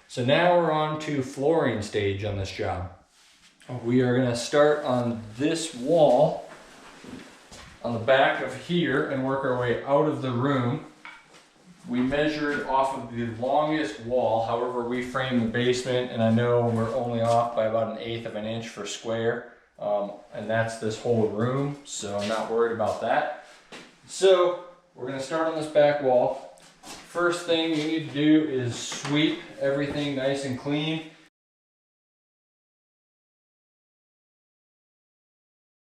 So now we're on to flooring stage on this job. We are gonna start on this wall on the back of here and work our way out of the room. We measured off of the longest wall, however we framed the basement, and I know we're only off by about 1/8 of an inch for square, and that's this whole room, so I'm not worried about that. So we're gonna start on this back wall. First thing you need to do is sweep everything nice and clean.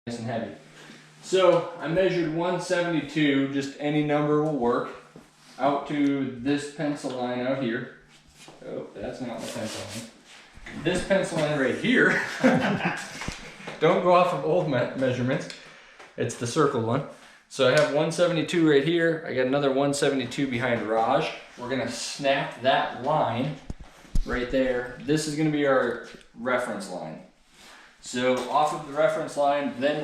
Nice and heavy. So I measured 172, just any number will work, out to this pencil line out here. Oh, that's not the pencil line. This pencil line right here. Don't go off of old measurements. It's the circle one. So I have 172 right here. I got another 172 behind Raj. We're gonna snap that line right there. This is gonna be our reference line. So off of the reference line, then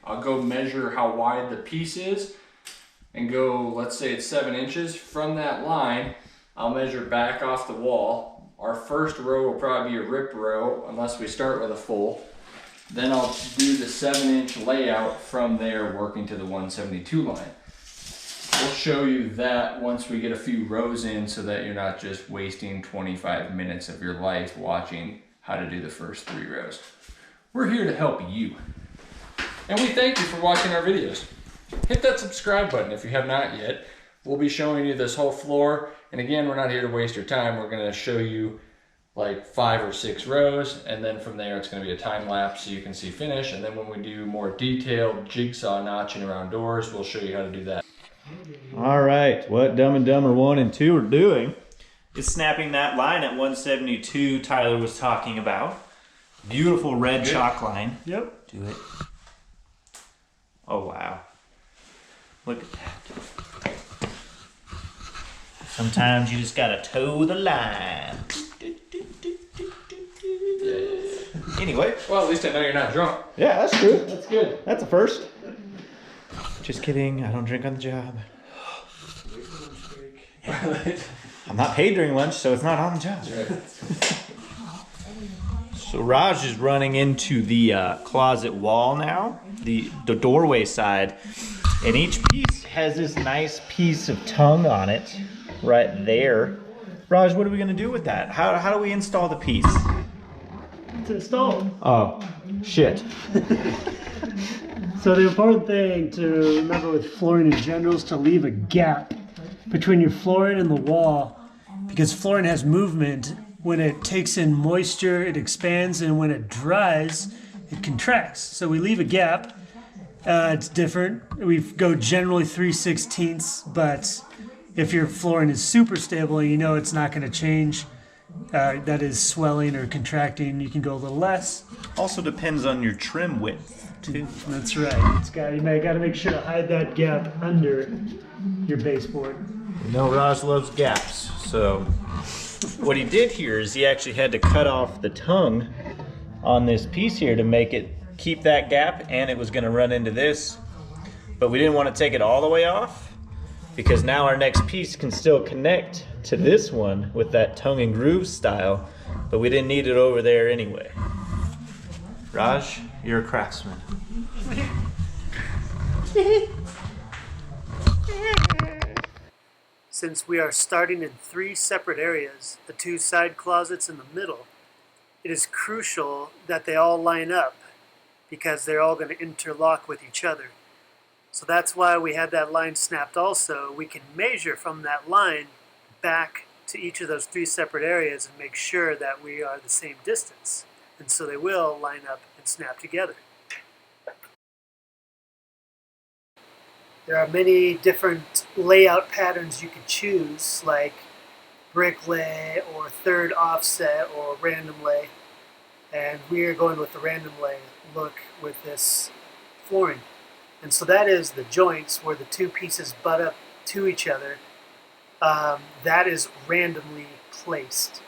I'll go measure how wide the piece is and go, let's say it's 7 inches. From that line, I'll measure back off the wall. Our first row will probably be a rip row unless we start with a full. Then I'll do the 7-inch layout from there, working to the 172 line. We'll show you that once we get a few rows in so that you're not just wasting 25 minutes of your life watching how to do the first 3 rows. We're here to help you. And we thank you for watching our videos. Hit that subscribe button if you have not yet. We'll be showing you this whole floor. And again, we're not here to waste your time. We're gonna show you like 5 or 6 rows. And then from there, it's gonna be a time lapse so you can see finish. And then when we do more detailed jigsaw notching around doors, we'll show you how to do that. All right, what Dumb and Dumber 1 and 2 are doing is snapping that line at 172 Tyler was talking about. Beautiful red chalk line. Yep. Do it. Oh, wow. Look at that. Sometimes you just gotta toe the line. Anyway. Well, at least I know you're not drunk. Yeah, that's true. That's good. That's a first. Just kidding, I don't drink on the job. I'm not paid during lunch, so it's not on the job. Right. So Raj is running into the closet wall now, the doorway side, and each piece has this nice piece of tongue on it right there. Raj, what are we going to do with that? How do we install the piece? It's installed. Oh, shit. So the important thing to remember with flooring in general is to leave a gap between your flooring and the wall, because flooring has movement. When it takes in moisture, it expands, and when it dries, it contracts. So we leave a gap. It's different. We go generally 3/16, but if your flooring is super stable and you know it's not going to change, that is swelling or contracting, you can go a little less. Also depends on your trim width, too. That's right. You got to make sure to hide that gap under your baseboard. You know Raj loves gaps, so what he did here is he actually had to cut off the tongue on this piece here to make it keep that gap, and it was going to run into this. But we didn't want to take it all the way off because now our next piece can still connect to this one with that tongue and groove style, but we didn't need it over there anyway. Raj, you're a craftsman. Since we are starting in 3 separate areas, the 2 side closets in the middle, it is crucial that they all line up because they're all going to interlock with each other. So that's why we had that line snapped also. We can measure from that line back to each of those 3 separate areas and make sure that we are the same distance. And so they will line up and snap together. There are many different layout patterns you could choose, like brick lay or third offset or random lay. And we are going with the random lay look with this flooring. And so that is the joints where the 2 pieces butt up to each other. That is randomly placed,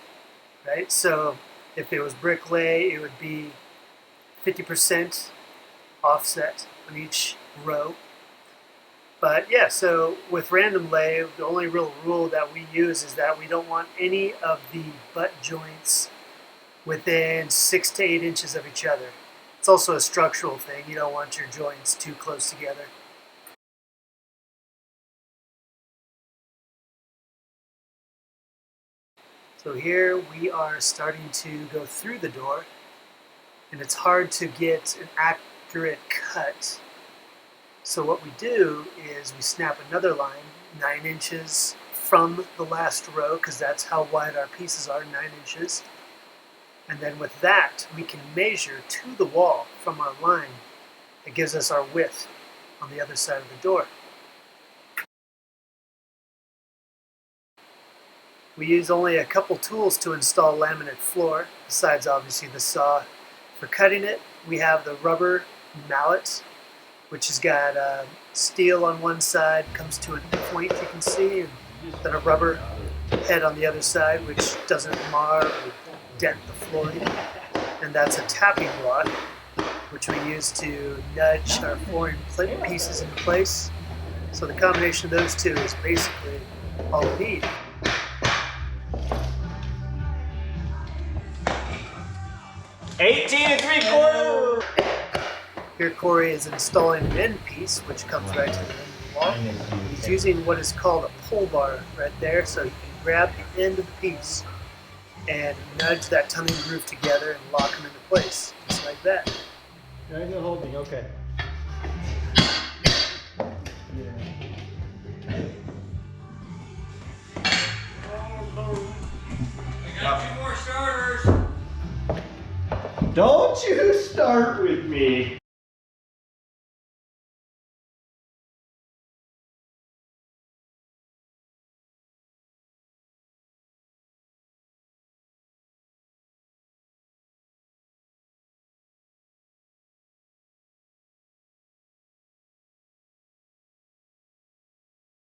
right? So if it was brick lay, it would be 50% offset on each row. But yeah, so with random lay, the only real rule that we use is that we don't want any of the butt joints within 6 to 8 inches of each other. It's also a structural thing. You don't want your joints too close together. So here we are starting to go through the door, and it's hard to get an accurate cut. So what we do is we snap another line 9 inches from the last row, because that's how wide our pieces are, 9 inches. And then with that, we can measure to the wall from our line. It gives us our width on the other side of the door. We use only a couple tools to install laminate floor, besides obviously the saw. For cutting it, we have the rubber mallet, which has got steel on one side, comes to a point you can see, and then a rubber head on the other side, which doesn't mar or dent the flooring. And that's a tapping block, which we use to nudge our flooring pieces into place. So the combination of those two is basically all we need. $18.75. Here Corey is installing an end piece, which comes right to the end of the wall. He's using what is called a pull bar right there, so you can grab the end of the piece and nudge that tongue and groove together and lock them into place, just like that. There ain't no holding, okay. I got 2 more starters. Don't you start with me.